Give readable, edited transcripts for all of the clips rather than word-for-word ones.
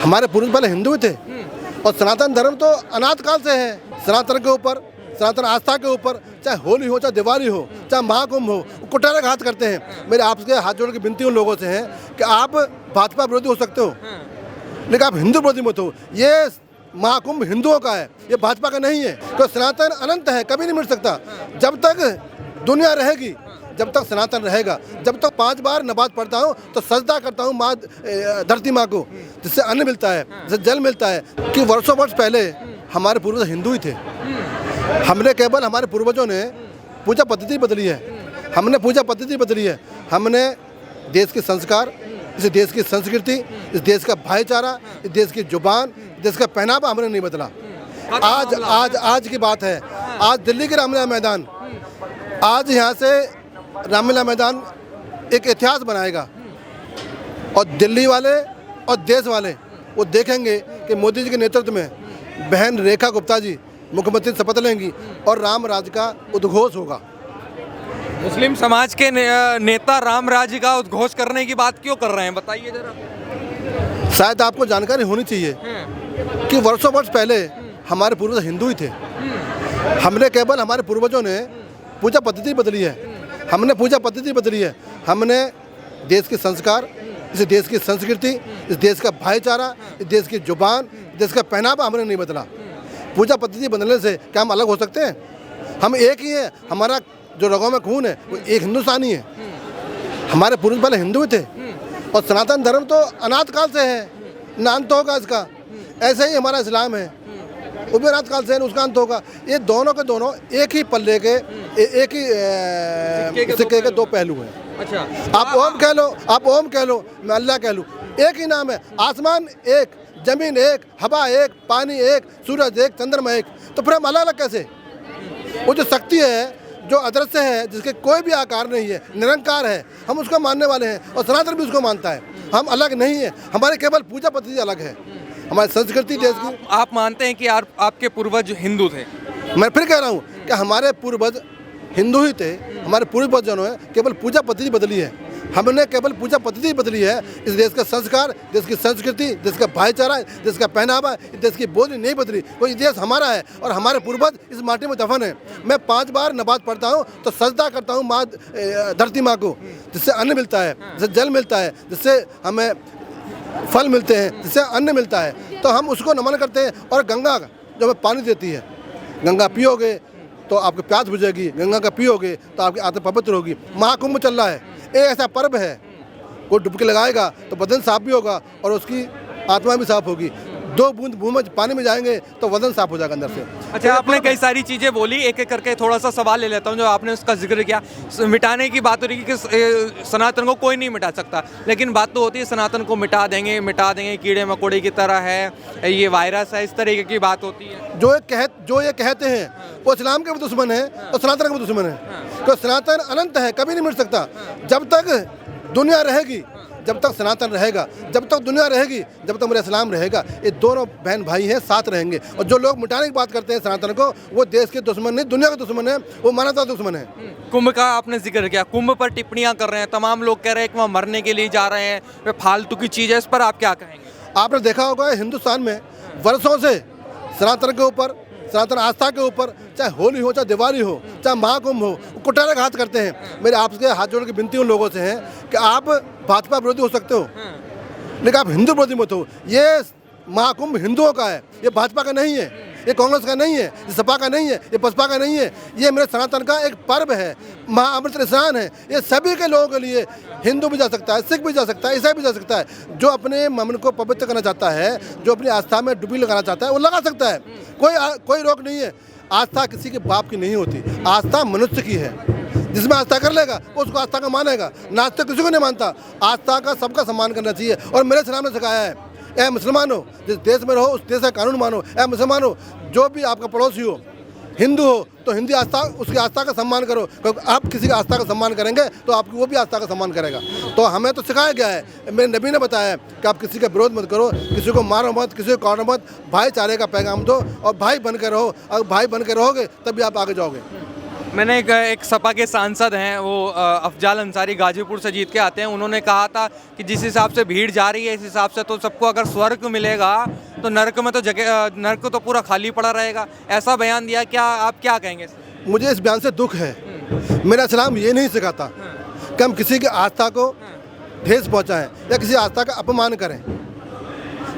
हमारे पूर्वज पहले हिंदू ही थे और सनातन धर्म तो अनाथ काल से है। सनातन के ऊपर, सनातन आस्था के ऊपर, चाहे होली हो, चाहे दिवाली हो, चाहे महाकुंभ हो, कुटारे घात करते हैं। मेरे आपसे हाथ जोड़ की विनती उन लोगों से है कि आप भाजपा विरोधी हो सकते हो लेकिन आप हिंदू विरोधी मत हो। ये महाकुंभ हिंदुओं का है, ये भाजपा का नहीं है। तो सनातन अनंत है, कभी नहीं मिट सकता। जब तक दुनिया रहेगी, जब तक सनातन रहेगा, जब तक 5 बार नमाज पढ़ता हूँ तो सजदा करता हूँ माँ धरती माँ को, जिससे अन्न मिलता है, जिससे जल मिलता है। कि वर्षों वर्ष पहले हमारे पूर्वज हिंदू ही थे। हमने केवल, हमारे पूर्वजों ने पूजा पद्धति बदली है, हमने पूजा पद्धति बदली है। हमने देश के संस्कार, इस देश की संस्कृति, इस देश का भाईचारा, इस देश की जुबान, देश का पहनावा हमने नहीं बदला। आज की बात है, आज दिल्ली के रामलीला मैदान, आज यहाँ से रामलीला मैदान एक इतिहास बनाएगा और दिल्ली वाले और देश वाले वो देखेंगे कि मोदी जी के नेतृत्व में बहन रेखा गुप्ता जी मुख्यमंत्री शपथ लेंगी और राम राज का उद्घोष होगा। मुस्लिम समाज के नेता राम राज्य का उद्घोष करने की बात क्यों कर रहे हैं, बताइए जरा। शायद आपको जानकारी होनी चाहिए कि वर्षों वर्ष पहले हमारे पूर्वज हिंदू ही थे। हमने केवल, हमारे पूर्वजों ने पूजा पद्धति बदली है, हमने पूजा पद्धति बदली है। हमने देश के संस्कार, इस देश की संस्कृति, इस देश का भाईचारा, इस देश की जुबान, देश का पहनावा हमने नहीं बदला। पूजा पद्धति बदलने से क्या हम अलग हो सकते हैं? हम एक ही हैं। हमारा जो रगों में खून है वो एक हिंदुस्तानी है। हमारे पूर्वज पहले हिंदू ही थे और सनातन धर्म तो अनाथ काल से है, ना अंत होगा इसका। ऐसे ही हमारा इस्लाम है, वो भी अनाथ काल से है, उसका अंत होगा। ये दोनों के दोनों एक ही पल्ले के, एक ही सिक्के के दो पहलू हैं। अच्छा, आप ओम कह लो, आप ओम कह लो, मैं अल्लाह कह लूँ, एक ही नाम है। आसमान एक, जमीन एक, हवा एक, पानी एक, सूरज एक, चंद्रमा एक, तो फिर हम अलग अलग कैसे? वो जो शक्ति है, जो अदृश्य है, जिसके कोई भी आकार नहीं है, निरंकार है, हम उसको मानने वाले हैं और सनातन भी उसको मानता है। हम अलग नहीं है, हमारे केवल पूजा पद्धति अलग है, हमारी संस्कृति देश की। आप मानते हैं कि आपके पूर्वज हिंदू थे? मैं फिर कह रहा हूँ कि हमारे पूर्वज हिंदू ही थे। हमारे पूर्वजों ने केवल पूजा पद्धति बदली है, हमने केवल पूजा पद्धति बदली है। इस देश का संस्कार, देश की संस्कृति, देश का भाईचारा, देश का पहनावा, इस देश की बोली नहीं बदली। तो ये देश हमारा है और हमारे पूर्वज इस माटी में दफन है। मैं 5 बार नमाज पढ़ता हूँ तो सजदा करता हूँ माँ धरती माँ को, जिससे अन्न मिलता है, जिससे जल मिलता है, जिससे हमें फल मिलते हैं, जिससे अन्न मिलता है। तो हम उसको नमन करते हैं। और गंगा जो हमें पानी देती है, गंगा पियोगे तो आपकी प्यास बुझेगी, गंगा का पियोगे तो आपकी आत्मा पवित्र होगी। महाकुंभ चल रहा है, एक ऐसा पर्व है, कोई डुबकी लगाएगा तो बदन साफ भी होगा और उसकी आत्मा भी साफ होगी। 2 बूंद भूमि पानी में जाएंगे तो वजन साफ हो जाएगा अंदर से। अच्छा, आपने कई सारी चीज़ें बोली, एक एक करके थोड़ा सा सवाल ले लेता हूँ। जो आपने उसका जिक्र किया, मिटाने की बात हो रही है कि सनातन को कोई नहीं मिटा सकता, लेकिन बात तो होती है सनातन को मिटा देंगे, कीड़े मकोड़े की तरह है, ये वायरस है, इस तरीके की बात होती है। जो ये कहते हैं वो इस्लाम के भी दुश्मन है और सनातन के भी दुश्मन है। तो सनातन अनंत है, कभी नहीं मिट सकता। जब तक दुनिया रहेगी, जब तक सनातन रहेगा, जब तक दुनिया रहेगी, जब तक मेरा इस्लाम रहेगा, ये दोनों बहन भाई हैं, साथ रहेंगे। और जो लोग मिटाने की बात करते हैं सनातन को, वो देश के दुश्मन नहीं, दुनिया के दुश्मन है, वो मानवता के दुश्मन है। कुंभ का आपने जिक्र किया, कुंभ पर टिप्पणियां कर रहे हैं, तमाम लोग कह रहे हैं कि वहाँ मरने के लिए जा रहे हैं, वे फालतू की चीज़ है, इस पर आप क्या कहेंगे? आपने देखा होगा हिंदुस्तान में वर्षों से सनातन के ऊपर, सनातन आस्था के ऊपर, चाहे होली हो, चाहे दिवाली हो, चाहे महाकुंभ हो, कुटारे घात करते हैं। मेरे आपसे हाथ जोड़ की विनती उन लोगों से है कि आप भाजपा विरोधी हो सकते हो लेकिन आप हिंदू विरोधी मत हो। ये महाकुंभ हिंदुओं का है, ये भाजपा का नहीं है, ये कांग्रेस का नहीं है, ये सपा का नहीं है, ये बसपा का नहीं है। ये मेरे सनातन का एक पर्व है, महाअमृत स्नान है। ये सभी के लोगों के लिए, हिंदू भी जा सकता है, सिख भी जा सकता है, ईसाई भी जा सकता है। जो अपने मन को पवित्र करना चाहता है, जो अपनी आस्था में डुबकी लगाना चाहता है, वो लगा सकता है। कोई रोक नहीं है। आस्था किसी के बाप की नहीं होती, आस्था मनुष्य की है। जिसमें आस्था कर लेगा वो उसको आस्था का मानेगा, नास्तिक किसी को नहीं मानता। आस्था का सबका सम्मान करना चाहिए। और मेरे इस्लाम ने सिखाया है, ऐ मुसलमानो, जिस देश में रहो उस देश का कानून मानो। ऐ मुसलमानो, जो भी आपका पड़ोसी हो, हिंदू हो तो हिंदी आस्था, उसकी आस्था का सम्मान करो, क्योंकि आप किसी की आस्था का सम्मान करेंगे तो आपकी वो भी आस्था का सम्मान करेगा। तो हमें तो सिखाया गया है, मेरे नबी ने बताया है कि आप किसी का विरोध मत करो, किसी को मारो मत, किसी को काटो मत, भाईचारे का पैगाम दो और भाई बन के रहो। अगर भाई बन के रहोगे तभी आप आगे जाओगे। मैंने एक सपा के सांसद हैं वो अफजाल अंसारी गाजीपुर से जीत के आते हैं, उन्होंने कहा था कि जिस हिसाब से भीड़ जा रही है इस हिसाब से तो सबको अगर स्वर्ग मिलेगा तो नर्क में तो जगह नर्क तो पूरा खाली पड़ा रहेगा, ऐसा बयान दिया। क्या आप क्या कहेंगे? मुझे इस बयान से दुख है। मेरा इस्लाम ये नहीं सिखाता कि हम किसी की आस्था को ठेस पहुंचाएं या किसी आस्था का अपमान करें।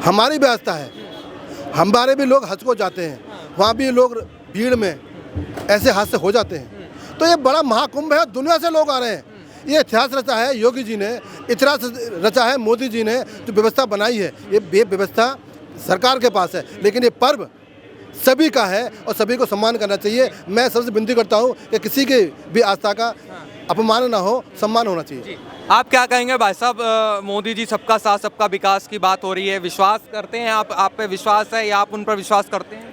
हमारी भी आस्था है, हमारे भी लोग हज को जाते हैं, वहाँ भी लोग भीड़ में ऐसे हादसे हो जाते हैं। तो ये बड़ा महाकुंभ है, दुनिया से लोग आ रहे हैं। ये इतिहास रचा है योगी जी ने, इतिहास रचा है मोदी जी ने, जो व्यवस्था बनाई है ये व्यवस्था सरकार के पास है, लेकिन ये पर्व सभी का है और सभी को सम्मान करना चाहिए। मैं सबसे विनती करता हूँ कि किसी की भी आस्था का अपमान ना हो, सम्मान होना चाहिए। आप क्या कहेंगे भाई साहब? मोदी जी सबका साथ सबका विकास की बात हो रही है, विश्वास करते हैं आप पे विश्वास है या आप उन पर विश्वास करते हैं?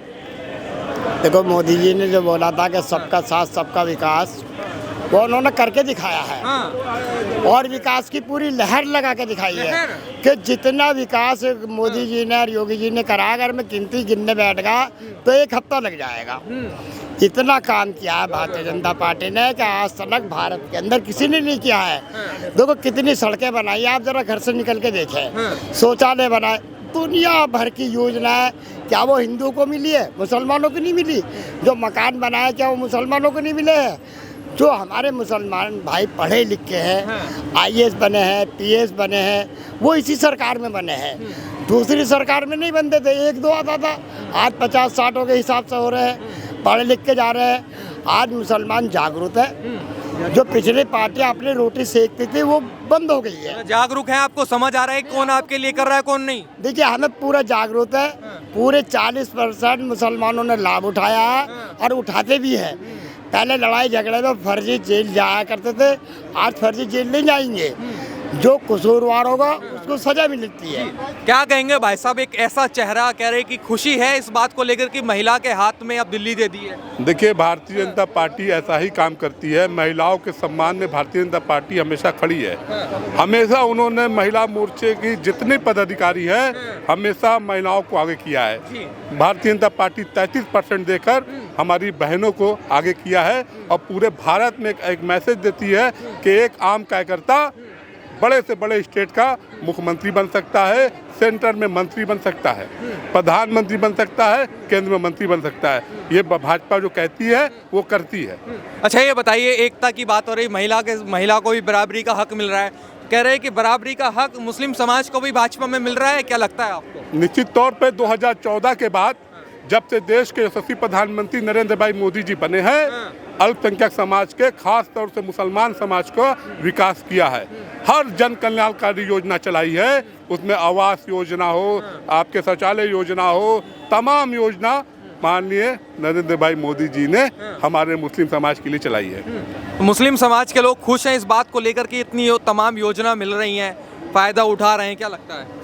देखो, मोदी जी ने जो बोला था कि सबका साथ सबका विकास, वो उन्होंने करके दिखाया है। हाँ। और विकास की पूरी लहर लगा के दिखाई है कि जितना विकास मोदी जी ने और योगी जी ने करा, अगर मैं गिनती गिनने बैठ गया तो 1 हफ्ता लग जाएगा। इतना काम किया है भारतीय जनता पार्टी ने कि आज तक भारत के अंदर किसी ने नहीं किया है। देखो कितनी सड़कें बनाई, आप जरा घर से निकल के देखें, शौचालय बनाए, दुनिया भर की योजनाएं। क्या वो हिंदुओं को मिली है? मुसलमानों को नहीं मिली। जो मकान बनाए क्या वो मुसलमानों को नहीं मिले हैं? जो हमारे मुसलमान भाई पढ़े लिखे हैं, IAS बने हैं, PS बने हैं, वो इसी सरकार में बने हैं। दूसरी सरकार में नहीं बनते थे, 1-2 आता था। आज 50-60 के हिसाब से हो रहे हैं, पढ़े लिख के जा रहे हैं। आज मुसलमान जागरूक है। जो पिछली पार्टियां अपनी रोटी सेकती थी वो बंद हो गई है। जागरूक है, आपको समझ आ रहा है कौन आपके लिए कर रहा है कौन नहीं? देखिए, हमें पूरा जागरूक है। पूरे 40% मुसलमानों ने लाभ उठाया है और उठाते भी है। पहले लड़ाई झगड़े में फर्जी जेल जाया करते थे, आज फर्जी जेल नहीं जाएंगे। जो कसूरवार होगा उसको सजा मिलती है। क्या कहेंगे भाई साहब? एक ऐसा चेहरा कह रहे कि खुशी है इस बात को लेकर कि महिला के हाथ में अब दिल्ली दे दी है। देखिए, भारतीय जनता पार्टी ऐसा ही काम करती है। महिलाओं के सम्मान में भारतीय जनता पार्टी हमेशा खड़ी है। हमेशा उन्होंने महिला मोर्चे की जितने पदाधिकारी हैं हमेशा महिलाओं को आगे किया है। भारतीय जनता पार्टी 33% देकर हमारी बहनों को आगे किया है और पूरे भारत में एक मैसेज देती है कि एक आम कार्यकर्ता बड़े से बड़े स्टेट का मुख्यमंत्री बन सकता है, सेंटर में मंत्री बन सकता है, प्रधानमंत्री बन सकता है, केंद्र में मंत्री बन सकता है। ये भाजपा जो कहती है वो करती है। अच्छा, ये बताइए, एकता की बात हो रही, महिला को भी बराबरी का हक मिल रहा है, कह रहे हैं कि बराबरी का हक मुस्लिम समाज को भी भाजपा में मिल रहा है, क्या लगता है आपको? निश्चित तौर पे 2014 के बाद जब से देश के यशस्वी प्रधानमंत्री नरेंद्र भाई मोदी जी बने हैं, अल्पसंख्यक समाज के खास तौर से मुसलमान समाज का विकास किया है। हर जन कल्याणकारी योजना चलाई है, उसमें आवास योजना हो, आपके शौचालय योजना हो, तमाम योजना माननीय नरेंद्र भाई मोदी जी ने हमारे मुस्लिम समाज के लिए चलाई है। मुस्लिम समाज के लोग खुश हैं इस बात को लेकर कि इतनी तमाम योजना मिल रही हैं, फायदा उठा रहे हैं, क्या लगता है?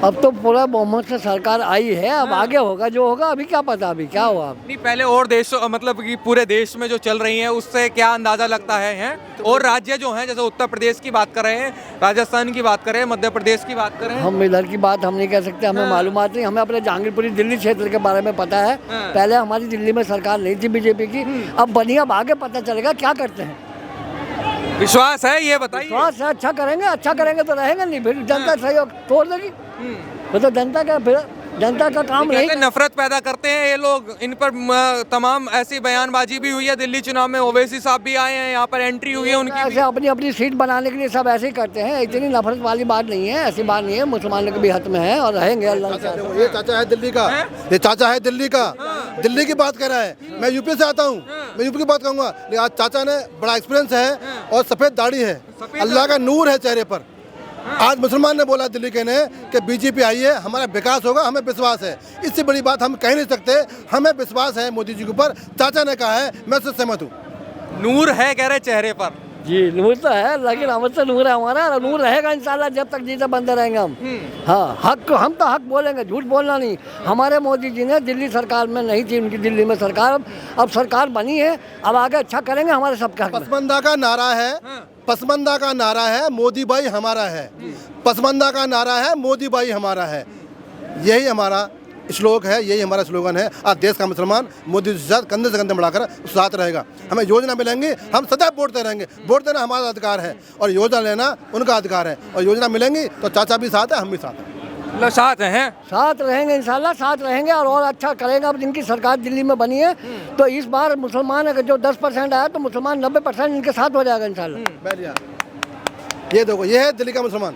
अब तो पूरा बहुमत से सरकार आई है, अब आगे होगा जो होगा, अभी क्या पता अभी क्या हुआ। नहीं, पहले और देश मतलब कि पूरे देश में जो चल रही हैं उससे क्या अंदाजा लगता है? और राज्य जो हैं जैसे उत्तर प्रदेश की बात कर रहे हैं, राजस्थान की बात करें, मध्य प्रदेश की बात करें। हम इधर की बात हम नहीं कह सकते, हमें मालूमात नहीं। हमें अपने जहांगीरपुरी दिल्ली क्षेत्र के बारे में पता है। पहले हमारी दिल्ली में सरकार नहीं थी बीजेपी की, अब बनी, अब आगे पता चलेगा क्या करते हैं। विश्वास है, ये बताइए। विश्वास है, अच्छा करेंगे तो रहेंगे, नहीं फिर जनता सहयोग तोड़ देगी। वो तो जनता का काम नहीं। नफरत पैदा करते हैं ये लोग, इन पर तमाम ऐसी बयानबाजी भी हुई है। दिल्ली चुनाव में ओवैसी साहब भी आए हैं, यहाँ पर एंट्री हुई है उनकी। ऐसे अपनी अपनी सीट बनाने के लिए सब ऐसे ही करते हैं, इतनी नफरत वाली बात नहीं है, ऐसी बात नहीं है। मुसलमानों के भी हक में है और रहेंगे। अल्लाह ये चाचा है दिल्ली का, ये चाचा है दिल्ली का, दिल्ली की बात कर रहा है। मैं यूपी से आता हूँ, मैं यूपी की बात कहूँगा, लेकिन आज चाचा ने बड़ा एक्सपीरियंस है और सफ़ेद दाढ़ी है, अल्लाह का नूर है चेहरे पर। आज मुसलमान ने बोला दिल्ली के ने कि बीजेपी आई है, हमारा विकास होगा, हमें विश्वास है। इससे बड़ी बात हम कह नहीं सकते, हमें विश्वास है मोदी जी के ऊपर। चाचा ने कहा है, मैं उससे सहमत हूँ। नूर है कह रहे चेहरे पर। जी, नूर तो है, लेकिन रहमत से नूर है हमारा, नूर रहेगा इंशाल्लाह जब तक जीते बनते रहेंगे हम। हाँ, हक, हम तो हक बोलेंगे, झूठ बोलना नहीं। हमारे मोदी जी ने दिल्ली सरकार में नहीं थी उनकी दिल्ली में सरकार, अब सरकार बनी है, अब आगे अच्छा करेंगे हमारे सबका। पसमंदा का नारा है, पसमंदा का नारा है, मोदी भाई हमारा है। पसमंदा का नारा है, मोदी भाई हमारा है। यही हमारा श्लोक है, यही हमारा स्लोगन है। आज देश का मुसलमान मोदी जी के साथ कंधे से कंधे बढ़ाकर उसके साथ रहेगा। हमें योजना मिलेंगी, हम सदैव वोट दे रहेंगे। वोट देना हमारा अधिकार है और योजना लेना उनका अधिकार है। और योजना मिलेंगी तो चाचा भी साथ है, हम भी साथ हैं। मतलब साथ हैं। साथ रहेंगे इंशाल्लाह, साथ रहेंगे और अच्छा करेंगे। अब जिनकी सरकार दिल्ली में बनी है तो इस बार मुसलमान अगर जो 10% आया तो मुसलमान 90% इनके साथ हो जाएगा इंशाल्लाह। बैठ जा। ये देखो, ये है दिल्ली का मुसलमान।